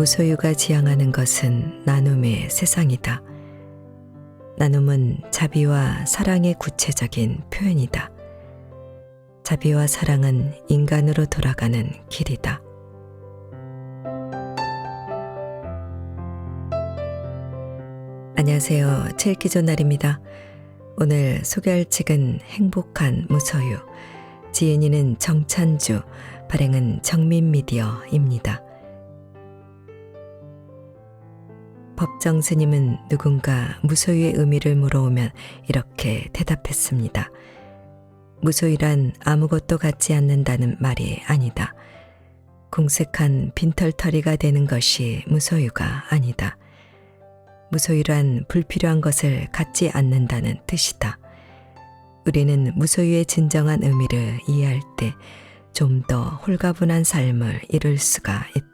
무소유가 지향하는 것은 나눔의 세상이다. 나눔은 자비와 사랑의 구체적인 표현이다. 자비와 사랑은 인간으로 돌아가는 길이다. 안녕하세요. 칠기조 날입니다. 오늘 소개할 책은 행복한 무소유, 지은이는 정찬주, 발행은 정민미디어입니다. 법정 스님은 누군가 무소유의 의미를 물어오면 이렇게 대답했습니다. 무소유란 아무것도 갖지 않는다는 말이 아니다. 궁색한 빈털터리가 되는 것이 무소유가 아니다. 무소유란 불필요한 것을 갖지 않는다는 뜻이다. 우리는 무소유의 진정한 의미를 이해할 때 좀 더 홀가분한 삶을 이룰 수가 있다.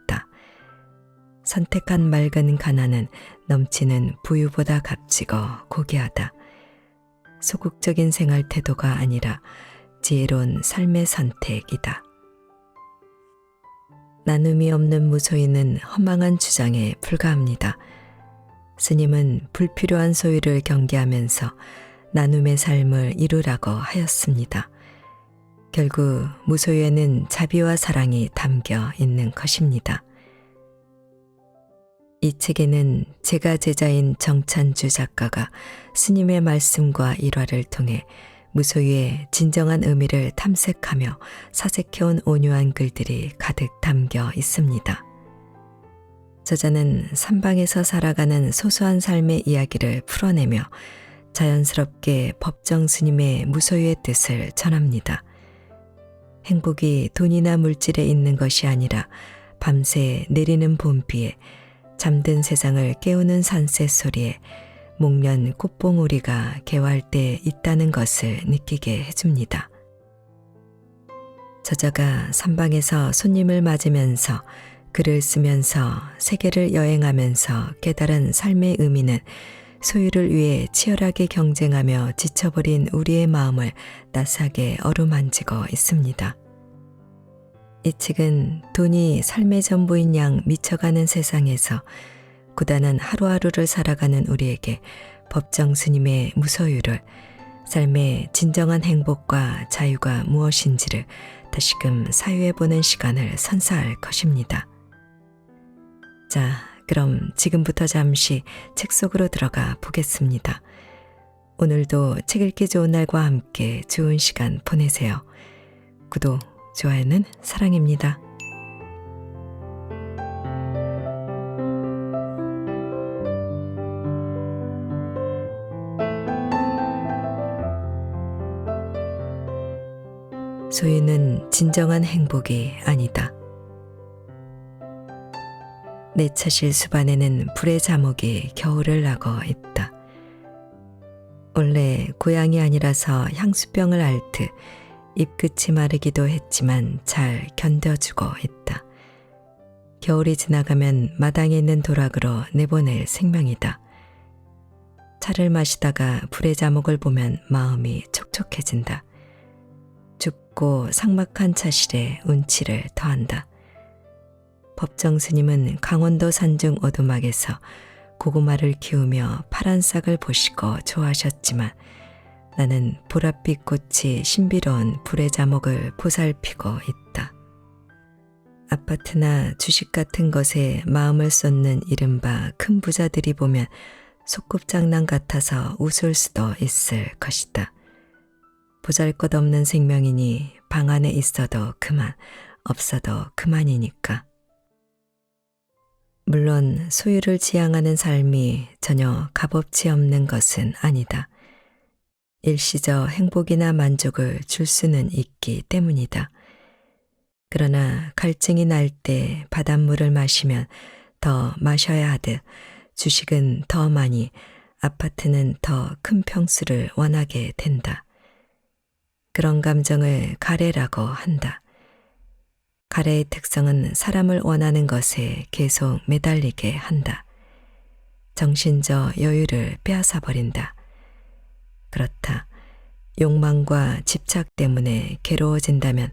선택한 맑은 가난은 넘치는 부유보다 값지고 고귀하다. 소극적인 생활 태도가 아니라 지혜로운 삶의 선택이다. 나눔이 없는 무소유는 허망한 주장에 불과합니다. 스님은 불필요한 소유를 경계하면서 나눔의 삶을 이루라고 하였습니다. 결국 무소유에는 자비와 사랑이 담겨 있는 것입니다. 이 책에는 제가 제자인 정찬주 작가가 스님의 말씀과 일화를 통해 무소유의 진정한 의미를 탐색하며 사색해온 온유한 글들이 가득 담겨 있습니다. 저자는 삼방에서 살아가는 소소한 삶의 이야기를 풀어내며 자연스럽게 법정 스님의 무소유의 뜻을 전합니다. 행복이 돈이나 물질에 있는 것이 아니라 밤새 내리는 봄비에 잠든 세상을 깨우는 산새 소리에 목련 꽃봉오리가 개화할 때 있다는 것을 느끼게 해줍니다. 저자가 삼방에서 손님을 맞으면서 글을 쓰면서 세계를 여행하면서 깨달은 삶의 의미는 소유를 위해 치열하게 경쟁하며 지쳐버린 우리의 마음을 따스하게 어루만지고 있습니다. 이 책은 돈이 삶의 전부인 양 미쳐가는 세상에서 고단한 하루하루를 살아가는 우리에게 법정 스님의 무소유를, 삶의 진정한 행복과 자유가 무엇인지를 다시금 사유해보는 시간을 선사할 것입니다. 자, 그럼 지금부터 잠시 책 속으로 들어가 보겠습니다. 오늘도 책 읽기 좋은 날과 함께 좋은 시간 보내세요. 구독, 좋아요는 사랑입니다. 소유는 진정한 행복이 아니다. 내차실 숲안에는 불의 자목이 겨울을 나고 있다. 원래 고향이 아니라서 향수병을 앓듯 잎끝이 마르기도 했지만 잘 견뎌주고 있다. 겨울이 지나가면 마당에 있는 도락으로 내보낼 생명이다. 차를 마시다가 불의 자목을 보면 마음이 촉촉해진다. 춥고 삭막한 차실에 운치를 더한다. 법정 스님은 강원도 산중 오두막에서 고구마를 키우며 파란 싹을 보시고 좋아하셨지만 나는 보랏빛 꽃이 신비로운 불의 자목을 보살피고 있다. 아파트나 주식 같은 것에 마음을 쏟는 이른바 큰 부자들이 보면 소꿉장난 같아서 웃을 수도 있을 것이다. 보잘것없는 생명이니 방 안에 있어도 그만, 없어도 그만이니까. 물론 소유를 지향하는 삶이 전혀 값어치 없는 것은 아니다. 일시적 행복이나 만족을 줄 수는 있기 때문이다. 그러나 갈증이 날 때 바닷물을 마시면 더 마셔야 하듯 주식은 더 많이, 아파트는 더 큰 평수를 원하게 된다. 그런 감정을 가래라고 한다. 가래의 특성은 사람을 원하는 것에 계속 매달리게 한다. 정신적 여유를 빼앗아 버린다. 그렇다. 욕망과 집착 때문에 괴로워진다면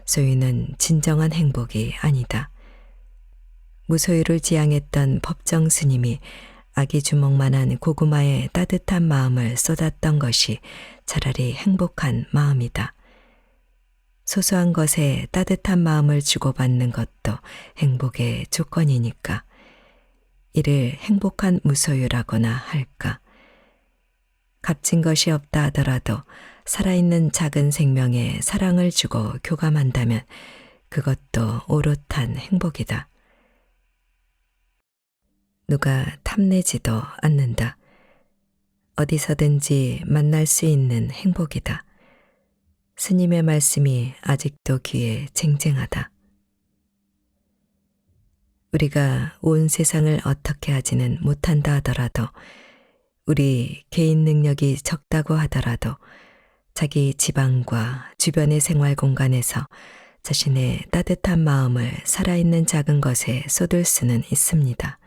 소유는 진정한 행복이 아니다. 무소유를 지향했던 법정 스님이 아기 주먹만한 고구마에 따뜻한 마음을 쏟았던 것이 차라리 행복한 마음이다. 소소한 것에 따뜻한 마음을 주고받는 것도 행복의 조건이니까 이를 행복한 무소유라고나 할까. 값진 것이 없다 하더라도 살아있는 작은 생명에 사랑을 주고 교감한다면 그것도 오롯한 행복이다. 누가 탐내지도 않는다. 어디서든지 만날 수 있는 행복이다. 스님의 말씀이 아직도 귀에 쟁쟁하다. 우리가 온 세상을 어떻게 하지는 못한다 하더라도 우리 개인 능력이 적다고 하더라도 자기 지방과 주변의 생활 공간에서 자신의 따뜻한 마음을 살아있는 작은 것에 쏟을 수는 있습니다.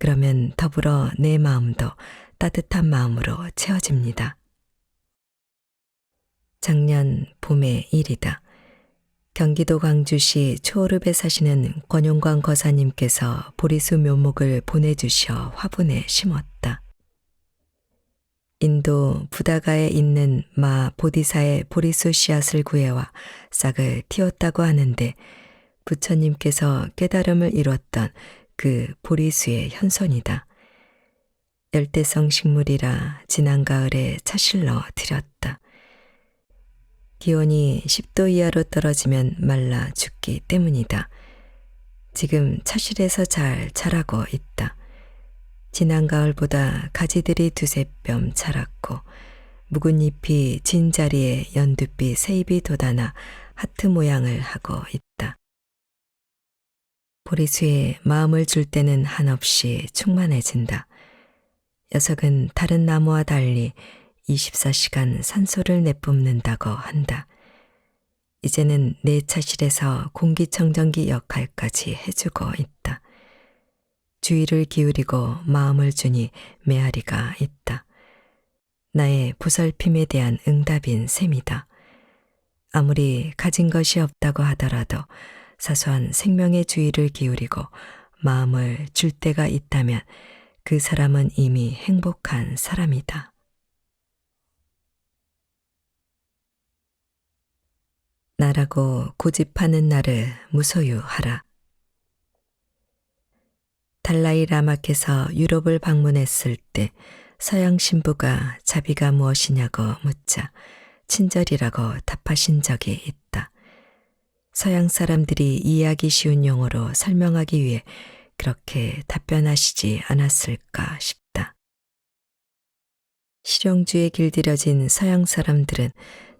그러면 더불어 내 마음도 따뜻한 마음으로 채워집니다. 작년 봄의 일이다. 경기도 광주시 초오릅에 사시는 권용광 거사님께서 보리수 묘목을 보내주셔 화분에 심었다. 인도 부다가에 있는 마 보디사의 보리수 씨앗을 구해와 싹을 틔웠다고 하는데 부처님께서 깨달음을 이뤘던 그 보리수의 현손이다. 열대성 식물이라 지난 가을에 차실러 들였다. 기온이 10도 이하로 떨어지면 말라 죽기 때문이다. 지금 차실에서 잘 자라고 있다. 지난 가을보다 가지들이 두세 뼘 자랐고 묵은 잎이 진 자리에 연두빛 새잎이 돋아나 하트 모양을 하고 있다. 보리수에 마음을 줄 때는 한없이 충만해진다. 녀석은 다른 나무와 달리 24시간 산소를 내뿜는다고 한다. 이제는 내 차실에서 공기청정기 역할까지 해주고 있다. 주의를 기울이고 마음을 주니 메아리가 있다. 나의 보살핌에 대한 응답인 셈이다. 아무리 가진 것이 없다고 하더라도 사소한 생명의 주의를 기울이고 마음을 줄 때가 있다면 그 사람은 이미 행복한 사람이다. 나라고 고집하는 나를 무소유하라. 달라이 라마께서 유럽을 방문했을 때 서양 신부가 자비가 무엇이냐고 묻자 친절이라고 답하신 적이 있다. 서양 사람들이 이해하기 쉬운 용어로 설명하기 위해 그렇게 답변하시지 않았을까 싶다. 실용주의에 길들여진 서양 사람들은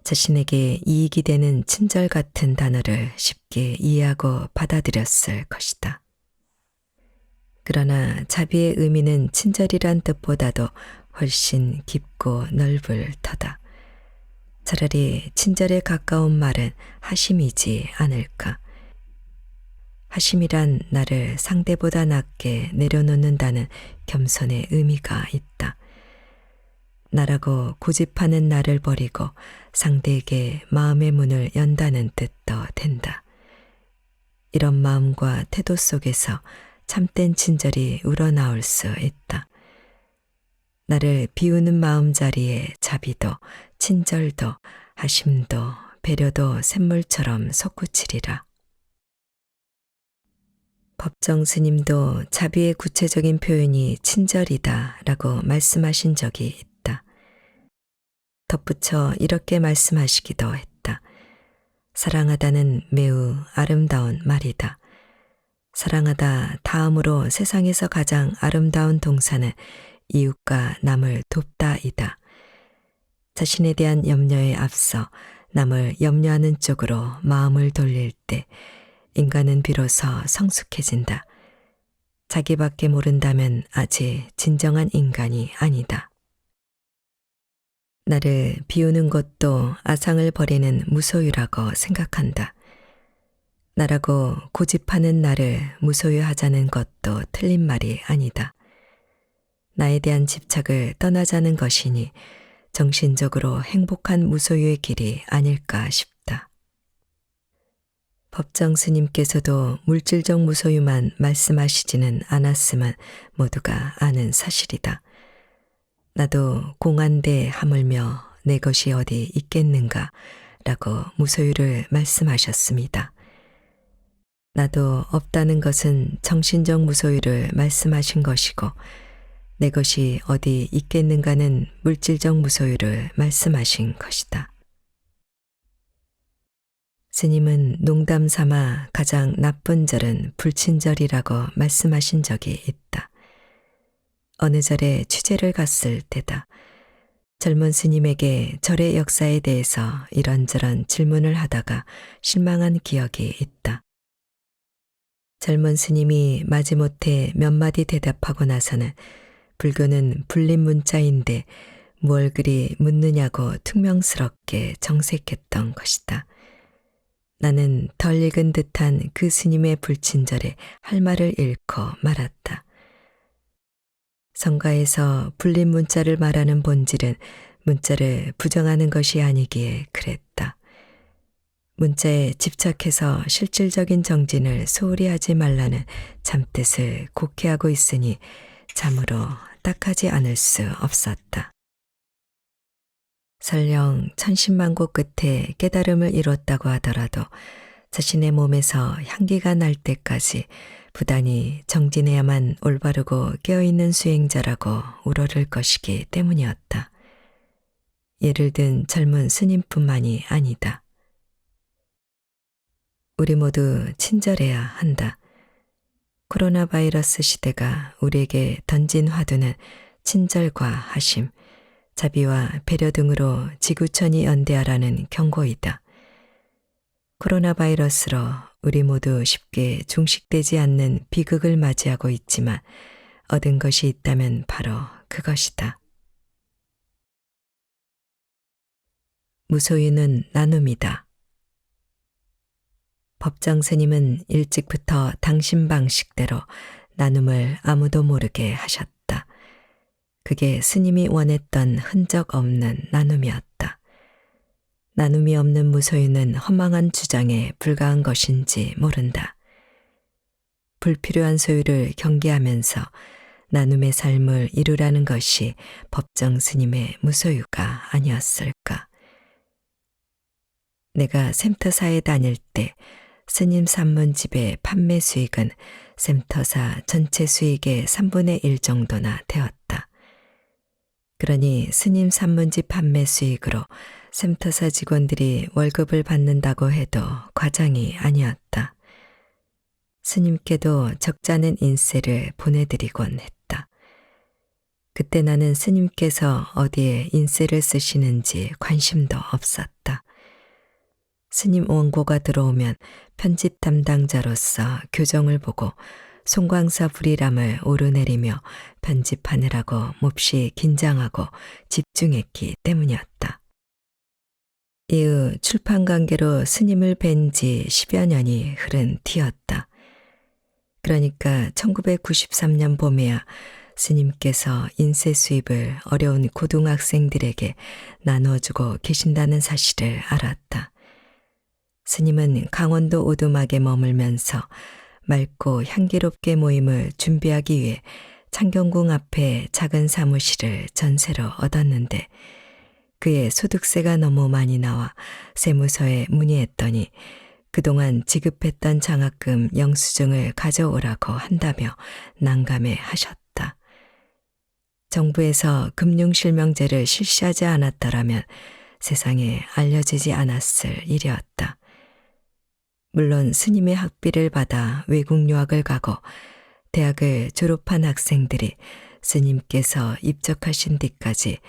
자신에게 이익이 되는 친절 같은 단어를 쉽게 이해하고 받아들였을 것이다. 그러나 자비의 의미는 친절이란 뜻보다도 훨씬 깊고 넓을 터다. 차라리 친절에 가까운 말은 하심이지 않을까. 하심이란 나를 상대보다 낮게 내려놓는다는 겸손의 의미가 있다. 나라고 고집하는 나를 버리고 상대에게 마음의 문을 연다는 뜻도 된다. 이런 마음과 태도 속에서 참된 친절이 우러나올 수 있다. 나를 비우는 마음자리에 자비도 친절도 하심도 배려도 샘물처럼 솟구치리라. 법정 스님도 자비의 구체적인 표현이 친절이다 라고 말씀하신 적이 있다. 덧붙여 이렇게 말씀하시기도 했다. 사랑하다는 매우 아름다운 말이다. 사랑하다 다음으로 세상에서 가장 아름다운 동사는 이웃과 남을 돕다이다. 자신에 대한 염려에 앞서 남을 염려하는 쪽으로 마음을 돌릴 때 인간은 비로소 성숙해진다. 자기밖에 모른다면 아직 진정한 인간이 아니다. 나를 비우는 것도 아상을 버리는 무소유라고 생각한다. 나라고 고집하는 나를 무소유하자는 것도 틀린 말이 아니다. 나에 대한 집착을 떠나자는 것이니 정신적으로 행복한 무소유의 길이 아닐까 싶다. 법정 스님께서도 물질적 무소유만 말씀하시지는 않았음은 모두가 아는 사실이다. 나도 공안대 하물며 내 것이 어디 있겠는가 라고 무소유를 말씀하셨습니다. 나도 없다는 것은 정신적 무소유를 말씀하신 것이고 내 것이 어디 있겠는가는 물질적 무소유를 말씀하신 것이다. 스님은 농담 삼아 가장 나쁜 절은 불친절이라고 말씀하신 적이 있다. 어느 절에 취재를 갔을 때다. 젊은 스님에게 절의 역사에 대해서 이런저런 질문을 하다가 실망한 기억이 있다. 젊은 스님이 마지못해 몇 마디 대답하고 나서는 불교는 불립문자인데 뭘 그리 묻느냐고 퉁명스럽게 정색했던 것이다. 나는 덜 익은 듯한 그 스님의 불친절에 할 말을 잃고 말았다. 성가에서 불립문자를 말하는 본질은 문자를 부정하는 것이 아니기에 그랬다. 문자에 집착해서 실질적인 정진을 소홀히 하지 말라는 참뜻을 곡해하고 있으니 참으로 딱하지 않을 수 없었다. 설령 천신만고 끝에 깨달음을 이뤘다고 하더라도 자신의 몸에서 향기가 날 때까지 부단히 정진해야만 올바르고 깨어있는 수행자라고 우러를 것이기 때문이었다. 예를 든 젊은 스님뿐만이 아니다. 우리 모두 친절해야 한다. 코로나 바이러스 시대가 우리에게 던진 화두는 친절과 하심, 자비와 배려 등으로 지구촌이 연대하라는 경고이다. 코로나 바이러스로 우리 모두 쉽게 중식되지 않는 비극을 맞이하고 있지만 얻은 것이 있다면 바로 그것이다. 무소유는 나눔이다. 법정 스님은 일찍부터 당신 방식대로 나눔을 아무도 모르게 하셨다. 그게 스님이 원했던 흔적 없는 나눔이었다. 나눔이 없는 무소유는 허망한 주장에 불과한 것인지 모른다. 불필요한 소유를 경계하면서 나눔의 삶을 이루라는 것이 법정 스님의 무소유가 아니었을까. 내가 샘터사에 다닐 때 스님 산문집의 판매 수익은 샘터사 전체 수익의 3분의 1 정도나 되었다. 그러니 스님 산문집 판매 수익으로 샘터사 직원들이 월급을 받는다고 해도 과장이 아니었다. 스님께도 적잖은 인세를 보내드리곤 했다. 그때 나는 스님께서 어디에 인세를 쓰시는지 관심도 없었다. 스님 원고가 들어오면 편집 담당자로서 교정을 보고 송광사 불이람을 오르내리며 편집하느라고 몹시 긴장하고 집중했기 때문이었다. 이후 출판 관계로 스님을 뵌 지 10여 년이 흐른 뒤였다. 그러니까 1993년 봄에야 스님께서 인쇄 수입을 어려운 고등학생들에게 나눠주고 계신다는 사실을 알았다. 스님은 강원도 오두막에 머물면서 맑고 향기롭게 모임을 준비하기 위해 창경궁 앞에 작은 사무실을 전세로 얻었는데 그의 소득세가 너무 많이 나와 세무서에 문의했더니 그동안 지급했던 장학금 영수증을 가져오라고 한다며 난감해 하셨다. 정부에서 금융실명제를 실시하지 않았더라면 세상에 알려지지 않았을 일이었다. 물론 스님의 학비를 받아 외국 유학을 가고 대학을 졸업한 학생들이 스님께서 입적하신 뒤까지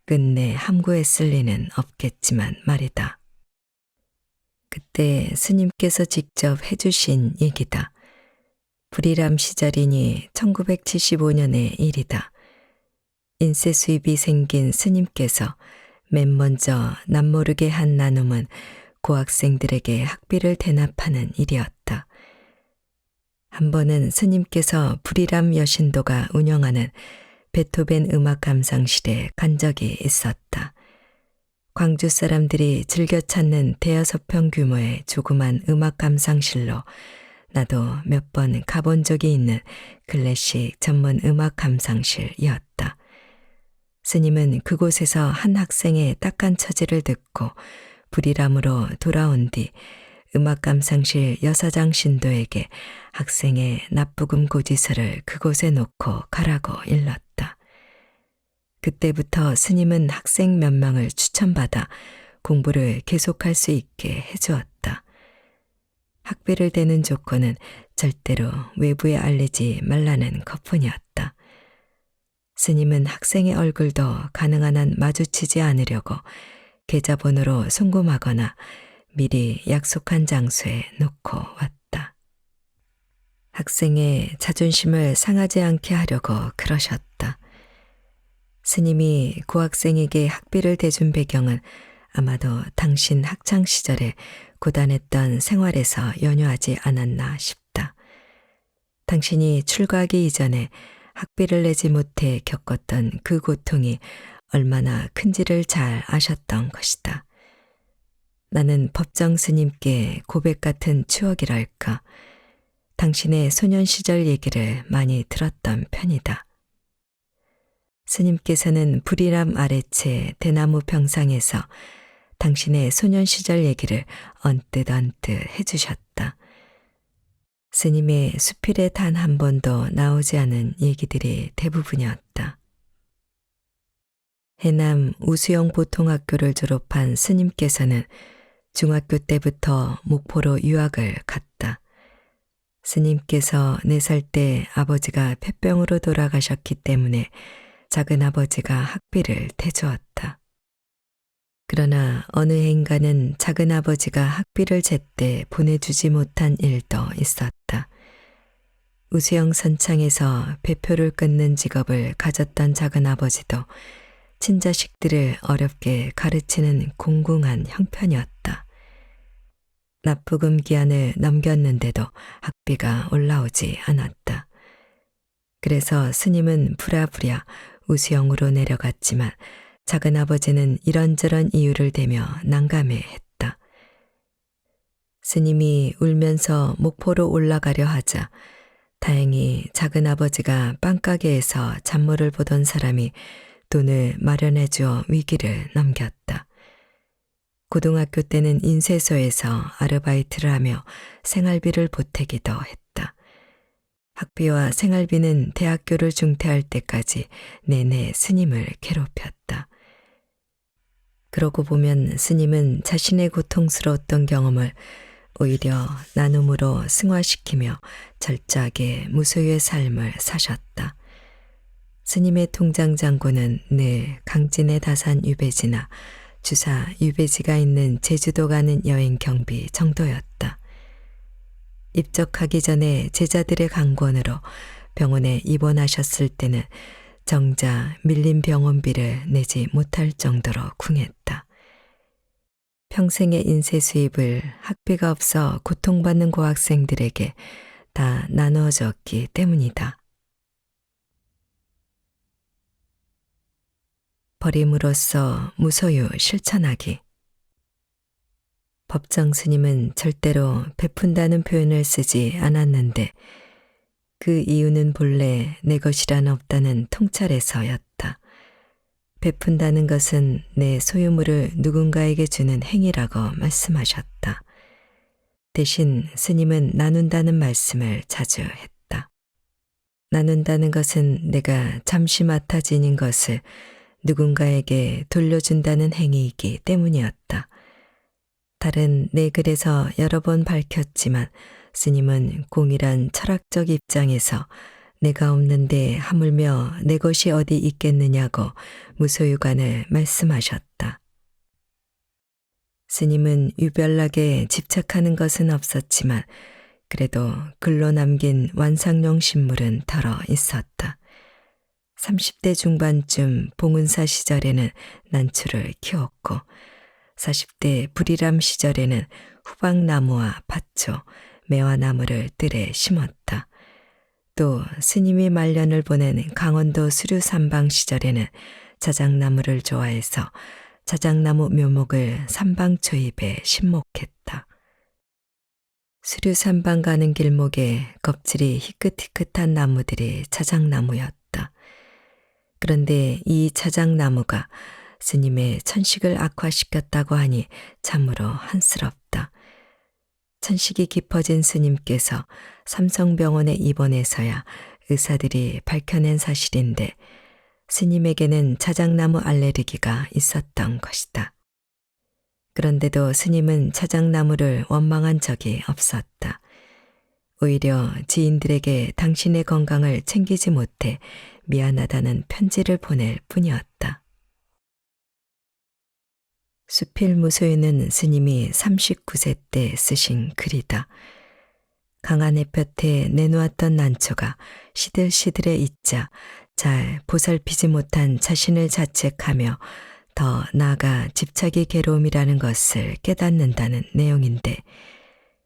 끝내 함구했을 리는 없겠지만 말이다. 그때 스님께서 직접 해주신 얘기다. 불이람 시절이니 1975년의 일이다. 인쇄 수입이 생긴 스님께서 맨 먼저 남모르게 한 나눔은 고학생들에게 학비를 대납하는 일이었다. 한 번은 스님께서 불이람 여신도가 운영하는 베토벤 음악 감상실에 간 적이 있었다. 광주 사람들이 즐겨 찾는 대여섯 평 규모의 조그만 음악 감상실로 나도 몇 번 가본 적이 있는 클래식 전문 음악 감상실이었다. 스님은 그곳에서 한 학생의 딱한 처지를 듣고 불이람으로 돌아온 뒤 음악 감상실 여사장 신도에게 학생의 납부금 고지서를 그곳에 놓고 가라고 일렀다. 그때부터 스님은 학생 몇 명을 추천받아 공부를 계속할 수 있게 해주었다. 학비를 대는 조건은 절대로 외부에 알리지 말라는 것뿐이었다. 스님은 학생의 얼굴도 가능한 한 마주치지 않으려고 계좌번호로 송금하거나 미리 약속한 장소에 놓고 왔다. 학생의 자존심을 상하지 않게 하려고 그러셨다. 스님이 고 학생에게 학비를 대준 배경은 아마도 당신 학창시절에 고단했던 생활에서 연유하지 않았나 싶다. 당신이 출가하기 이전에 학비를 내지 못해 겪었던 그 고통이 얼마나 큰지를 잘 아셨던 것이다. 나는 법정 스님께 고백 같은 추억이랄까, 당신의 소년 시절 얘기를 많이 들었던 편이다. 스님께서는 불이람 아래채 대나무 평상에서 당신의 소년 시절 얘기를 언뜻 해주셨다. 스님의 수필에 단 한 번도 나오지 않은 얘기들이 대부분이었다. 해남 우수영 보통학교를 졸업한 스님께서는 중학교 때부터 목포로 유학을 갔다. 스님께서 4살 때 아버지가 폐병으로 돌아가셨기 때문에 작은 아버지가 학비를 대주었다. 그러나 어느 해인가는 작은 아버지가 학비를 제때 보내주지 못한 일도 있었다. 우수영 선창에서 배표를 끊는 직업을 가졌던 작은 아버지도 친자식들을 어렵게 가르치는 공공한 형편이었다. 납부금 기한을 넘겼는데도 학비가 올라오지 않았다. 그래서 스님은 부랴부랴 우수영으로 내려갔지만 작은 아버지는 이런저런 이유를 대며 난감해했다. 스님이 울면서 목포로 올라가려 하자 다행히 작은 아버지가 빵가게에서 잡물을 보던 사람이 돈을 마련해 주어 위기를 넘겼다. 고등학교 때는 인쇄소에서 아르바이트를 하며 생활비를 보태기도 했다. 학비와 생활비는 대학교를 중퇴할 때까지 내내 스님을 괴롭혔다. 그러고 보면 스님은 자신의 고통스러웠던 경험을 오히려 나눔으로 승화시키며 철저하게 무소유의 삶을 사셨다. 스님의 통장 잔고는 늘 강진의 다산 유배지나 주사 유배지가 있는 제주도 가는 여행 경비 정도였다. 입적하기 전에 제자들의 강권으로 병원에 입원하셨을 때는 정작 밀린 병원비를 내지 못할 정도로 궁했다. 평생의 인쇄 수입을 학비가 없어 고통받는 고학생들에게 다 나누어 줬기 때문이다. 버림으로써 무소유 실천하기. 법정 스님은 절대로 베푼다는 표현을 쓰지 않았는데 그 이유는 본래 내 것이란 없다는 통찰에서였다. 베푼다는 것은 내 소유물을 누군가에게 주는 행위라고 말씀하셨다. 대신 스님은 나눈다는 말씀을 자주 했다. 나눈다는 것은 내가 잠시 맡아 지닌 것을 누군가에게 돌려준다는 행위이기 때문이었다. 다른 내 글에서 여러 번 밝혔지만 스님은 공일한 철학적 입장에서 내가 없는데 하물며 내 것이 어디 있겠느냐고 무소유관을 말씀하셨다. 스님은 유별나게 집착하는 것은 없었지만 그래도 글로 남긴 완상용 신물은 덜어 있었다. 30대 중반쯤 봉은사 시절에는 난초를 키웠고 40대 불이람 시절에는 후박나무와 밭초, 매화나무를 뜰에 심었다. 또 스님이 말년을 보낸 강원도 수류삼방 시절에는 자작나무를 좋아해서 자작나무 묘목을 삼방초입에 신목했다. 수류산방 가는 길목에 껍질이 희끗희끗한 나무들이 자작나무였다. 그런데 이 자작나무가 스님의 천식을 악화시켰다고 하니 참으로 한스럽다. 천식이 깊어진 스님께서 삼성병원에 입원해서야 의사들이 밝혀낸 사실인데 스님에게는 자작나무 알레르기가 있었던 것이다. 그런데도 스님은 자작나무를 원망한 적이 없었다. 오히려 지인들에게 당신의 건강을 챙기지 못해 미안하다는 편지를 보낼 뿐이었다. 수필무소유는 스님이 39세 때 쓰신 글이다. 강한 햇볕에 내놓았던 난초가 시들시들해 있자 잘 보살피지 못한 자신을 자책하며 더 나아가 집착이 괴로움이라는 것을 깨닫는다는 내용인데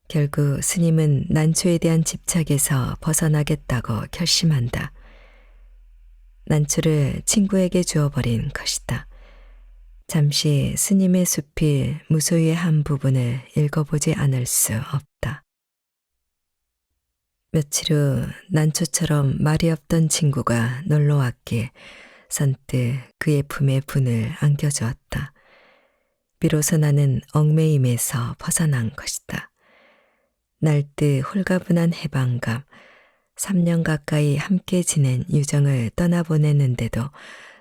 결국 스님은 난초에 대한 집착에서 벗어나겠다고 결심한다. 난초를 친구에게 주어버린 것이다. 잠시 스님의 수필 무소유의 한 부분을 읽어보지 않을 수 없다. 며칠 후 난초처럼 말이 없던 친구가 놀러 왔기에 선뜻 그의 품에 분을 안겨주었다. 비로소 나는 얽매임에서 벗어난 것이다. 날듯 홀가분한 해방감, 3년 가까이 함께 지낸 유정을 떠나보냈는데도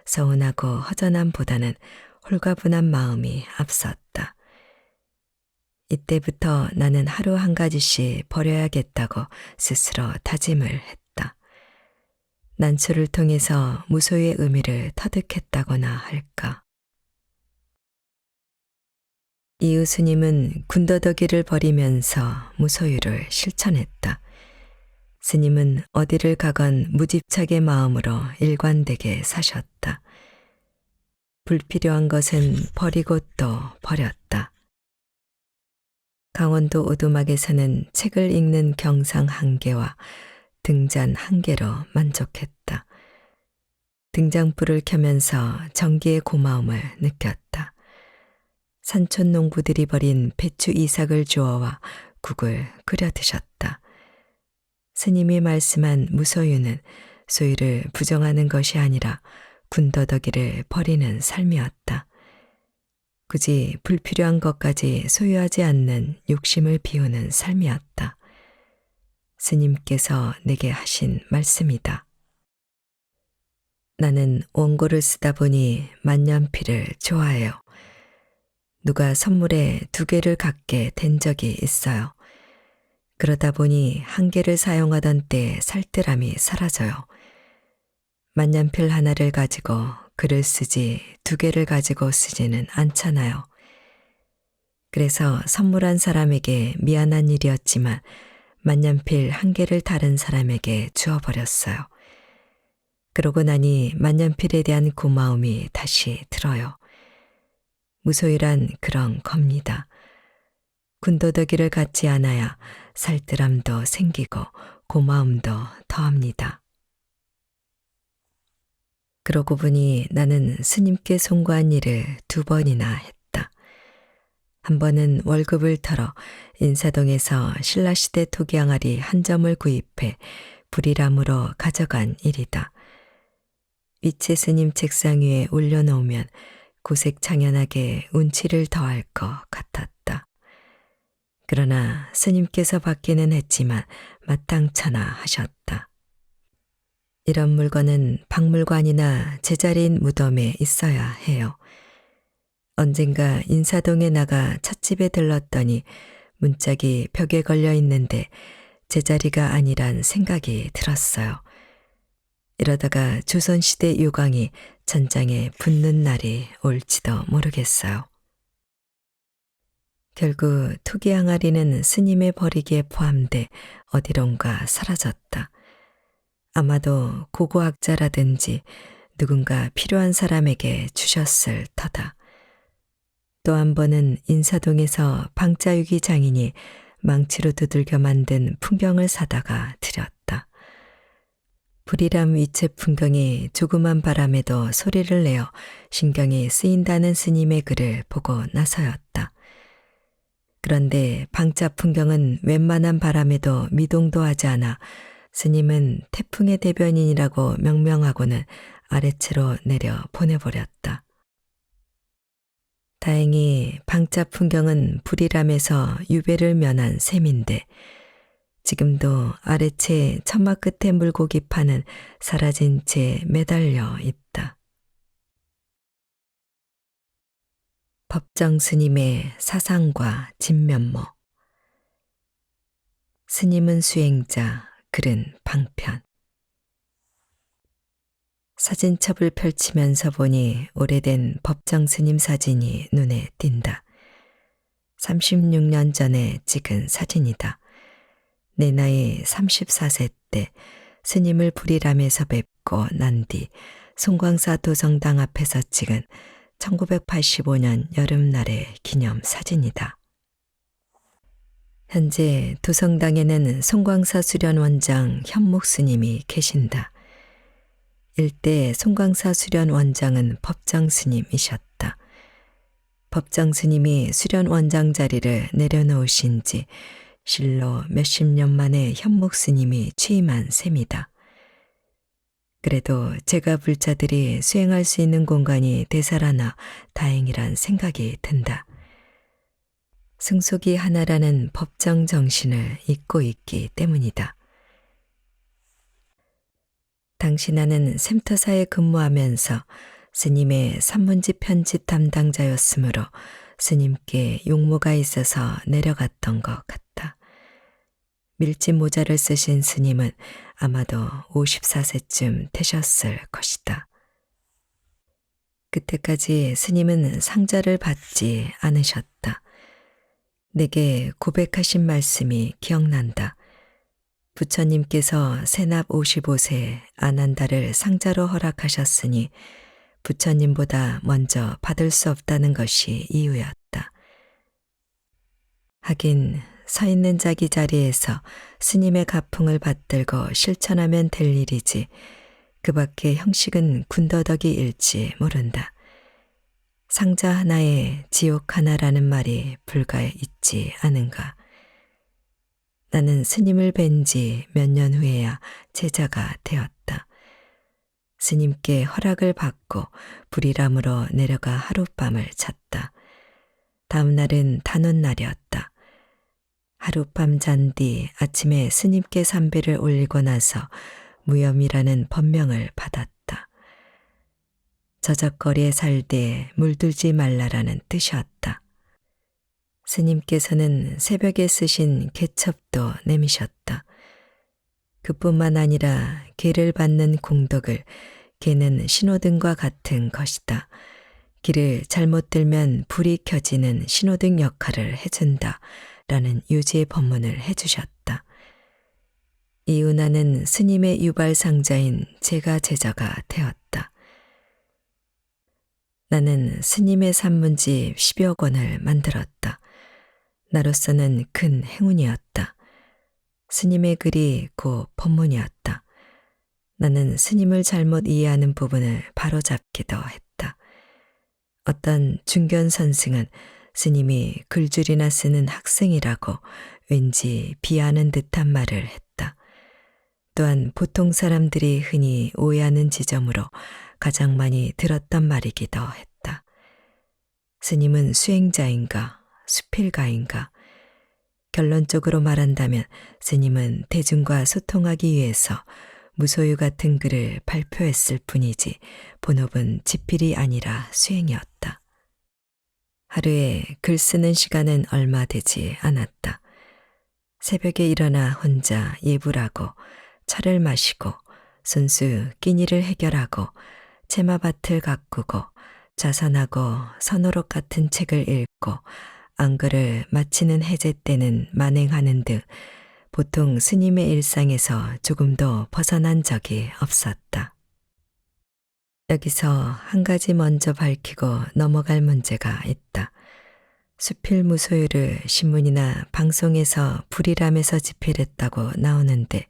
서운하고 허전함보다는 홀가분한 마음이 앞섰다. 이때부터 나는 하루 한 가지씩 버려야겠다고 스스로 다짐을 했다. 난초를 통해서 무소유의 의미를 터득했다거나 할까. 이웃스님은 군더더기를 버리면서 무소유를 실천했다. 스님은 어디를 가건 무집착의 마음으로 일관되게 사셨다. 불필요한 것은 버리고 또 버렸다. 강원도 오두막에서는 책을 읽는 경상 한 개와 등잔 한 개로 만족했다. 등장불을 켜면서 전기의 고마움을 느꼈다. 산촌 농부들이 버린 배추 이삭을 주워와 국을 끓여 드셨다. 스님이 말씀한 무소유는 소유를 부정하는 것이 아니라 군더더기를 버리는 삶이었다. 굳이 불필요한 것까지 소유하지 않는 욕심을 비우는 삶이었다. 스님께서 내게 하신 말씀이다. 나는 원고를 쓰다 보니 만년필을 좋아해요. 누가 선물에 2개를 갖게 된 적이 있어요. 그러다 보니 1개를 사용하던 때 살뜰함이 사라져요. 만년필 하나를 가지고 글을 쓰지 2개를 가지고 쓰지는 않잖아요. 그래서 선물한 사람에게 미안한 일이었지만 만년필 1개를 다른 사람에게 주어버렸어요. 그러고 나니 만년필에 대한 고마움이 다시 들어요. 무소유란 그런 겁니다. 군더더기를 갖지 않아야 살뜰함도 생기고 고마움도 더합니다. 그러고 보니 나는 스님께 송구한 일을 2번이나 했다. 한 번은 월급을 털어 인사동에서 신라시대 토기항아리 한 점을 구입해 불이람으로 가져간 일이다. 위체 스님 책상 위에 올려놓으면 고색 창연하게 운치를 더할 것 같았다. 그러나 스님께서 받기는 했지만 마땅찮아 하셨다. 이런 물건은 박물관이나 제자리인 무덤에 있어야 해요. 언젠가 인사동에 나가 찻집에 들렀더니 문짝이 벽에 걸려 있는데 제자리가 아니란 생각이 들었어요. 이러다가 조선시대 유광이 전장에 붙는 날이 올지도 모르겠어요. 결국 토기 항아리는 스님의 버리기에 포함돼 어디론가 사라졌다. 아마도 고고학자라든지 누군가 필요한 사람에게 주셨을 터다. 또 한 번은 인사동에서 방자유기 장인이 망치로 두들겨 만든 풍경을 사다가 드렸다. 불이람 위체 풍경이 조그만 바람에도 소리를 내어 신경이 쓰인다는 스님의 글을 보고 나서였다. 그런데 방자 풍경은 웬만한 바람에도 미동도 하지 않아 스님은 태풍의 대변인이라고 명명하고는 아래채로 내려 보내버렸다. 다행히 방자 풍경은 불이람에서 유배를 면한 셈인데 지금도 아래채 천막 끝에 물고기 파는 사라진 채 매달려 있다. 법정 스님의 사상과 진면모. 스님은 수행자, 글은 방편. 사진첩을 펼치면서 보니 오래된 법정 스님 사진이 눈에 띈다. 36년 전에 찍은 사진이다. 내 나이 34세 때 스님을 불이람에서 뵙고 난 뒤 송광사 도성당 앞에서 찍은 1985년 여름날의 기념 사진이다. 현재 도성당에는 송광사 수련원장 현목 스님이 계신다. 일대 송광사 수련원장은 법정 스님이셨다. 법정 스님이 수련원장 자리를 내려놓으신 지 실로 몇십 년 만에 현목 스님이 취임한 셈이다. 그래도 제가 불자들이 수행할 수 있는 공간이 되살아나 다행이란 생각이 든다. 승속이 하나라는 법정 정신을 잊고 있기 때문이다. 당시 나는 샘터사에 근무하면서 스님의 산문집 편집 담당자였으므로 스님께 용모가 있어서 내려갔던 것 같다. 밀짚 모자를 쓰신 스님은 아마도 54세쯤 되셨을 것이다. 그때까지 스님은 상자를 받지 않으셨다. 내게 고백하신 말씀이 기억난다. 부처님께서 세납 55세 아난다를 상자로 허락하셨으니 부처님보다 먼저 받을 수 없다는 것이 이유였다. 하긴 서 있는 자기 자리에서 스님의 가풍을 받들고 실천하면 될 일이지 그 밖의 형식은 군더더기 일지 모른다. 상자 하나에 지옥 하나라는 말이 불가에 있지 않은가. 나는 스님을 뵌 지 몇 년 후에야 제자가 되었다. 스님께 허락을 받고 불이람으로 내려가 하룻밤을 잤다. 다음 날은 단오날이었다. 하룻밤 잔 뒤 아침에 스님께 삼배를 올리고 나서 무염이라는 법명을 받았다. 저적거리에 살되 물들지 말라라는 뜻이었다. 스님께서는 새벽에 쓰신 개첩도 내미셨다. 그뿐만 아니라 개를 받는 공덕을 개는 신호등과 같은 것이다. 길을 잘못 들면 불이 켜지는 신호등 역할을 해준다. 라는 유지의 법문을 해주셨다. 이후 나는 스님의 유발상자인 제가 제자가 되었다. 나는 스님의 산문집 10여 권을 만들었다. 나로서는 큰 행운이었다. 스님의 글이 곧 법문이었다. 나는 스님을 잘못 이해하는 부분을 바로잡기도 했다. 어떤 중견 선승은 스님이 글줄이나 쓰는 학생이라고 왠지 비하는 듯한 말을 했다. 또한 보통 사람들이 흔히 오해하는 지점으로 가장 많이 들었던 말이기도 했다. 스님은 수행자인가, 수필가인가? 결론적으로 말한다면 스님은 대중과 소통하기 위해서 무소유 같은 글을 발표했을 뿐이지 본업은 지필이 아니라 수행이었다. 하루에 글 쓰는 시간은 얼마 되지 않았다. 새벽에 일어나 혼자 예불하고 차를 마시고 순수 끼니를 해결하고 채마밭을 가꾸고 자선하고 선호록 같은 책을 읽고 안글을 마치는 해제 때는 만행하는 등 보통 스님의 일상에서 조금도 벗어난 적이 없었다. 여기서 한 가지 먼저 밝히고 넘어갈 문제가 있다. 수필무소유를 신문이나 방송에서 불이람에서 집필했다고 나오는데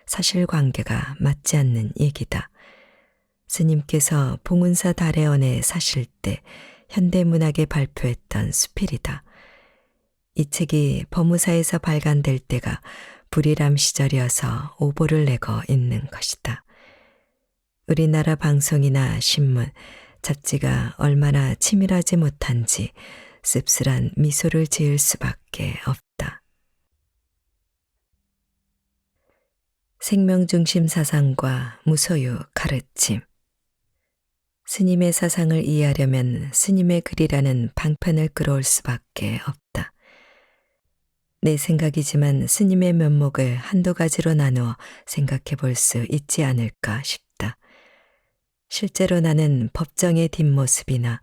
사실관계가 맞지 않는 얘기다. 스님께서 봉은사 다래원에 사실 때 현대문학에 발표했던 수필이다. 이 책이 법무사에서 발간될 때가 불이람 시절이어서 오보를 내고 있는 것이다. 우리나라 방송이나 신문, 잡지가 얼마나 치밀하지 못한지 씁쓸한 미소를 지을 수밖에 없다. 생명중심 사상과 무소유 가르침. 스님의 사상을 이해하려면 스님의 글이라는 방편을 끌어올 수밖에 없다. 내 생각이지만 스님의 면목을 한두 가지로 나누어 생각해 볼 수 있지 않을까 싶다. 실제로 나는 법정의 뒷모습이나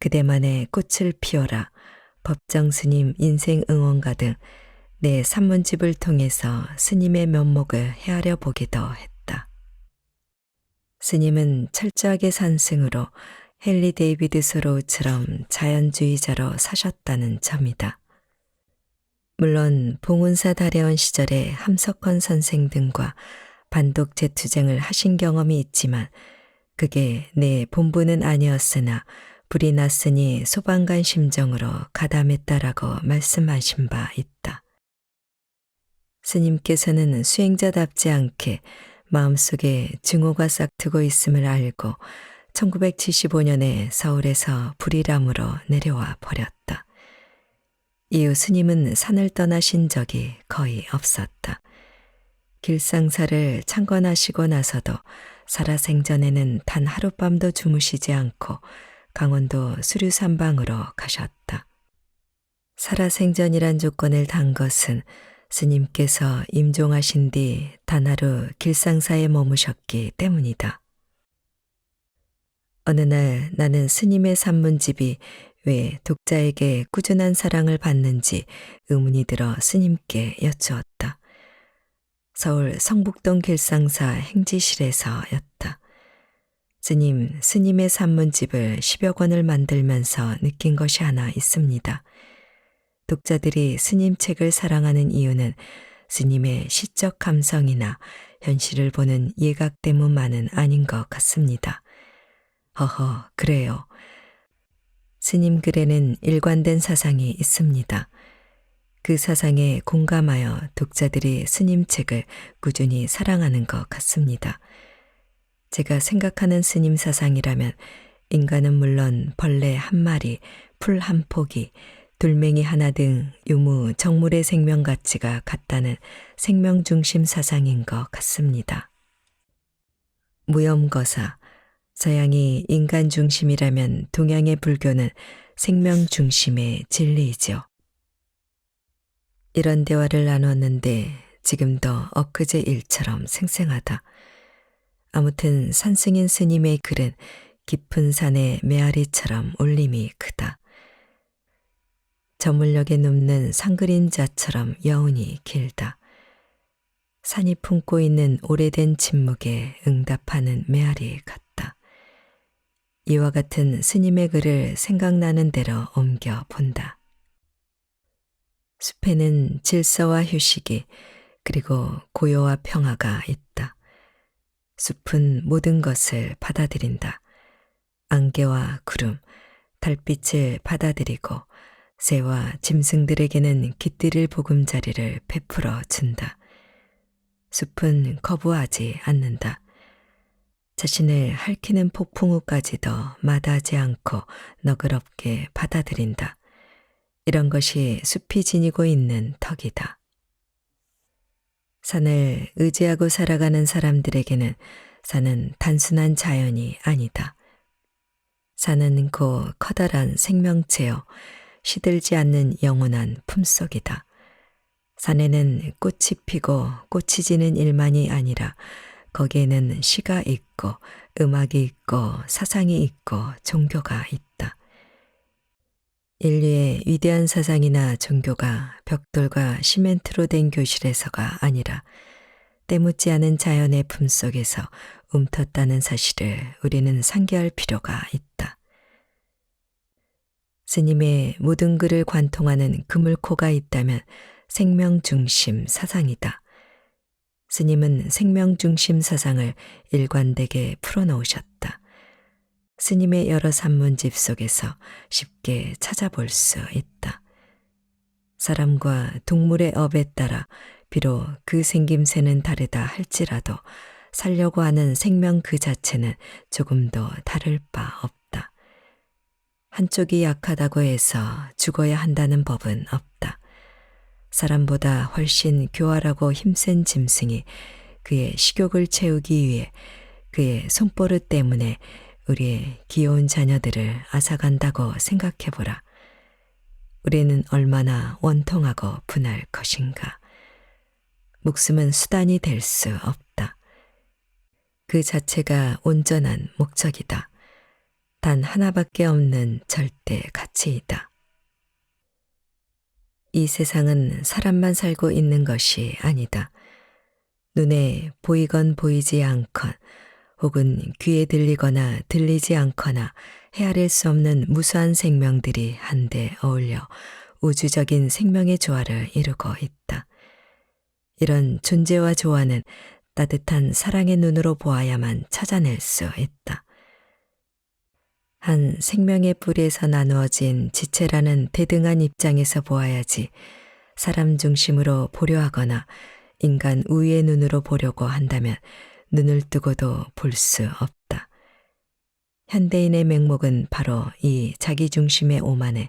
그대만의 꽃을 피워라, 법정 스님 인생 응원가 등 내 산문집을 통해서 스님의 면목을 헤아려 보기도 했다. 스님은 철저하게 산승으로 헨리 데이비드 소로우처럼 자연주의자로 사셨다는 점이다. 물론 봉은사 다래원 시절에 함석헌 선생 등과 반독 재투쟁을 하신 경험이 있지만 그게 내 본분은 아니었으나 불이 났으니 소방관 심정으로 가담했다라고 말씀하신 바 있다. 스님께서는 수행자답지 않게 마음속에 증오가 싹트고 있음을 알고 1975년에 서울에서 불이람으로 내려와 버렸다. 이후 스님은 산을 떠나신 적이 거의 없었다. 길상사를 창건하시고 나서도 살아생전에는 단 하룻밤도 주무시지 않고 강원도 수류산방으로 가셨다. 살아생전이란 조건을 단 것은 스님께서 임종하신 뒤 단 하루 길상사에 머무셨기 때문이다. 어느 날 나는 스님의 산문집이 왜 독자에게 꾸준한 사랑을 받는지 의문이 들어 스님께 여쭈었다. 서울 성북동 길상사 행지실에서였다. 스님의 산문집을 10여 권을 만들면서 느낀 것이 하나 있습니다. 독자들이 스님 책을 사랑하는 이유는 스님의 시적 감성이나 현실을 보는 예각 때문만은 아닌 것 같습니다. 허허, 그래요. 스님 글에는 일관된 사상이 있습니다. 그 사상에 공감하여 독자들이 스님 책을 꾸준히 사랑하는 것 같습니다. 제가 생각하는 스님 사상이라면 인간은 물론 벌레 한 마리, 풀 한 포기, 돌멩이 하나 등 유무 정물의 생명 가치가 같다는 생명중심 사상인 것 같습니다. 무염거사, 서양이 인간 중심이라면 동양의 불교는 생명 중심의 진리이죠. 이런 대화를 나눴는데 지금도 엊그제 일처럼 생생하다. 아무튼 산승인 스님의 글은 깊은 산의 메아리처럼 울림이 크다. 저물녘에 눕는 산그림자처럼 여운이 길다. 산이 품고 있는 오래된 침묵에 응답하는 메아리 같다. 이와 같은 스님의 글을 생각나는 대로 옮겨 본다. 숲에는 질서와 휴식이 그리고 고요와 평화가 있다. 숲은 모든 것을 받아들인다. 안개와 구름, 달빛을 받아들이고 새와 짐승들에게는 깃들일 보금자리를 베풀어 준다. 숲은 거부하지 않는다. 자신을 핥히는 폭풍우까지도 마다하지 않고 너그럽게 받아들인다. 이런 것이 숲이 지니고 있는 덕이다. 산을 의지하고 살아가는 사람들에게는 산은 단순한 자연이 아니다. 산은 곧 커다란 생명체요, 시들지 않는 영원한 품속이다. 산에는 꽃이 피고 꽃이 지는 일만이 아니라 거기에는 시가 있고 음악이 있고 사상이 있고 종교가 있다. 인류의 위대한 사상이나 종교가 벽돌과 시멘트로 된 교실에서가 아니라 때묻지 않은 자연의 품속에서 움텄다는 사실을 우리는 상기할 필요가 있다. 스님의 모든 글을 관통하는 그물코가 있다면 생명중심 사상이다. 스님은 생명중심 사상을 일관되게 풀어놓으셨다. 스님의 여러 산문집 속에서 쉽게 찾아볼 수 있다. 사람과 동물의 업에 따라 비록 그 생김새는 다르다 할지라도 살려고 하는 생명 그 자체는 조금도 다를 바 없다. 한쪽이 약하다고 해서 죽어야 한다는 법은 없다. 사람보다 훨씬 교활하고 힘센 짐승이 그의 식욕을 채우기 위해 그의 손버릇 때문에 우리의 귀여운 자녀들을 앗아간다고 생각해보라. 우리는 얼마나 원통하고 분할 것인가. 목숨은 수단이 될 수 없다. 그 자체가 온전한 목적이다. 단 하나밖에 없는 절대 가치이다. 이 세상은 사람만 살고 있는 것이 아니다. 눈에 보이건 보이지 않건 혹은 귀에 들리거나 들리지 않거나 헤아릴 수 없는 무수한 생명들이 한데 어울려 우주적인 생명의 조화를 이루고 있다. 이런 존재와 조화는 따뜻한 사랑의 눈으로 보아야만 찾아낼 수 있다. 한 생명의 뿌리에서 나누어진 지체라는 대등한 입장에서 보아야지 사람 중심으로 보려 하거나 인간 우위의 눈으로 보려고 한다면 눈을 뜨고도 볼 수 없다. 현대인의 맹목은 바로 이 자기중심의 오만에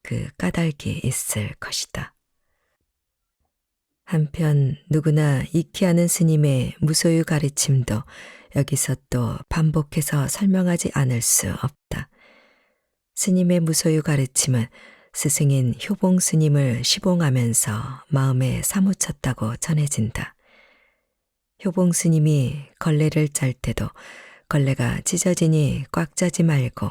그 까닭이 있을 것이다. 한편 누구나 익히 아는 스님의 무소유 가르침도 여기서 또 반복해서 설명하지 않을 수 없다. 스님의 무소유 가르침은 스승인 효봉 스님을 시봉하면서 마음에 사무쳤다고 전해진다. 효봉 스님이 걸레를 짤 때도 걸레가 찢어지니 꽉 짜지 말고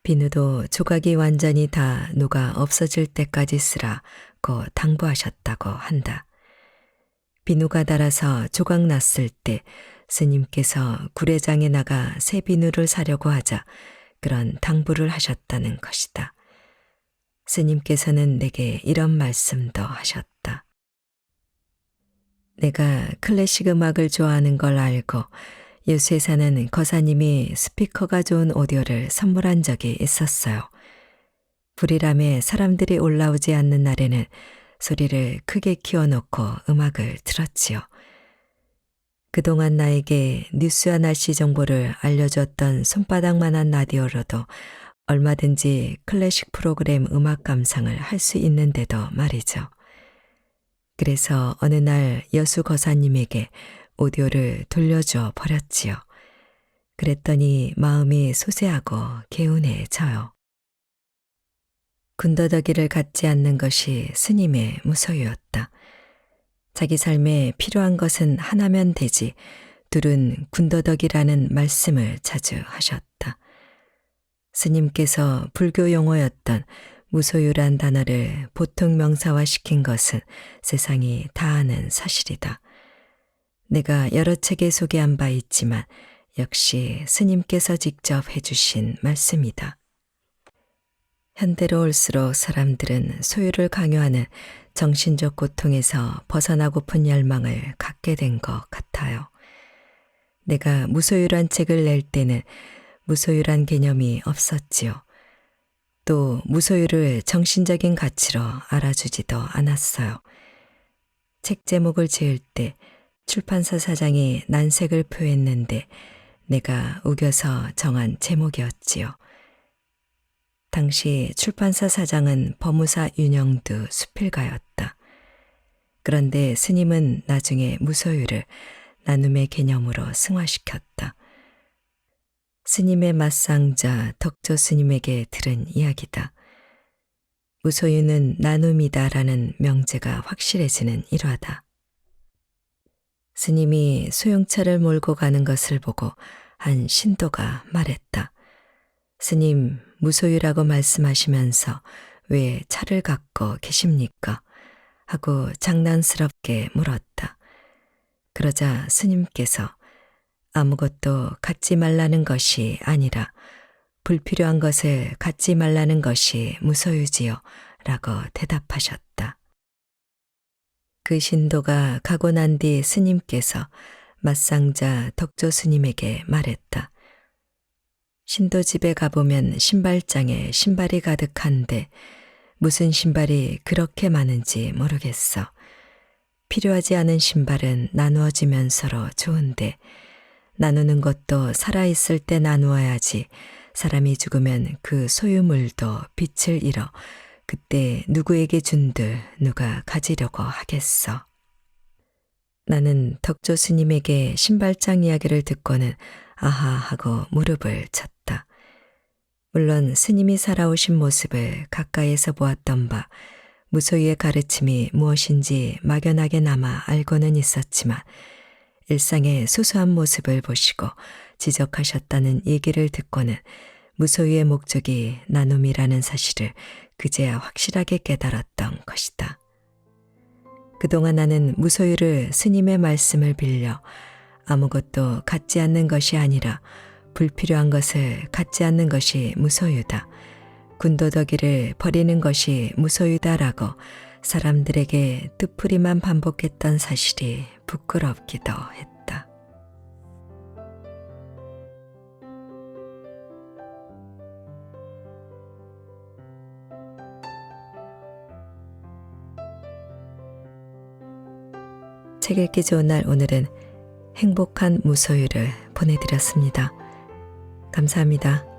비누도 조각이 완전히 다 녹아 없어질 때까지 쓰라고 당부하셨다고 한다. 비누가 닳아서 조각 났을 때 스님께서 구례장에 나가 새 비누를 사려고 하자 그런 당부를 하셨다는 것이다. 스님께서는 내게 이런 말씀도 하셨다. 내가 클래식 음악을 좋아하는 걸 알고 요새 사는 거사님이 스피커가 좋은 오디오를 선물한 적이 있었어요. 불이람에 사람들이 올라오지 않는 날에는 소리를 크게 키워놓고 음악을 들었지요. 그동안 나에게 뉴스와 날씨 정보를 알려줬던 손바닥만한 라디오로도 얼마든지 클래식 프로그램 음악 감상을 할 수 있는데도 말이죠. 그래서 어느 날 여수 거사님에게 오디오를 돌려줘 버렸지요. 그랬더니 마음이 소세하고 개운해져요. 군더더기를 갖지 않는 것이 스님의 무소유였다. 자기 삶에 필요한 것은 하나면 되지 둘은 군더더기라는 말씀을 자주 하셨다. 스님께서 불교 용어였던 무소유란 단어를 보통 명사화시킨 것은 세상이 다 아는 사실이다. 내가 여러 책에 소개한 바 있지만 역시 스님께서 직접 해주신 말씀이다. 현대로 올수록 사람들은 소유를 강요하는 정신적 고통에서 벗어나고픈 열망을 갖게 된 것 같아요. 내가 무소유란 책을 낼 때는 무소유란 개념이 없었지요. 또 무소유를 정신적인 가치로 알아주지도 않았어요. 책 제목을 지을 때 출판사 사장이 난색을 표했는데 내가 우겨서 정한 제목이었지요. 당시 출판사 사장은 법무사 윤영두 수필가였다. 그런데 스님은 나중에 무소유를 나눔의 개념으로 승화시켰다. 스님의 맞상자 덕조 스님에게 들은 이야기다. 무소유는 나눔이다라는 명제가 확실해지는 일화다. 스님이 소용차를 몰고 가는 것을 보고 한 신도가 말했다. 스님, 무소유라고 말씀하시면서 왜 차를 갖고 계십니까? 하고 장난스럽게 물었다. 그러자 스님께서 아무것도 갖지 말라는 것이 아니라 불필요한 것을 갖지 말라는 것이 무소유지요 라고 대답하셨다. 그 신도가 가고 난 뒤 스님께서 맞상자 덕조 스님에게 말했다. 신도 집에 가보면 신발장에 신발이 가득한데 무슨 신발이 그렇게 많은지 모르겠어. 필요하지 않은 신발은 나누어지면서로 좋은데 나누는 것도 살아있을 때 나누어야지 사람이 죽으면 그 소유물도 빛을 잃어 그때 누구에게 준들 누가 가지려고 하겠어. 나는 덕조 스님에게 신발장 이야기를 듣고는 아하 하고 무릎을 쳤다. 물론 스님이 살아오신 모습을 가까이에서 보았던 바 무소유의 가르침이 무엇인지 막연하게나마 알고는 있었지만 일상의 소소한 모습을 보시고 지적하셨다는 얘기를 듣고는 무소유의 목적이 나눔이라는 사실을 그제야 확실하게 깨달았던 것이다. 그동안 나는 무소유를 스님의 말씀을 빌려 아무것도 갖지 않는 것이 아니라 불필요한 것을 갖지 않는 것이 무소유다. 군더더기를 버리는 것이 무소유다라고 사람들에게 뜻풀이만 반복했던 사실이 부끄럽기도 했다. 책 읽기 좋은 날 오늘은 행복한 무소유를 보내드렸습니다. 감사합니다.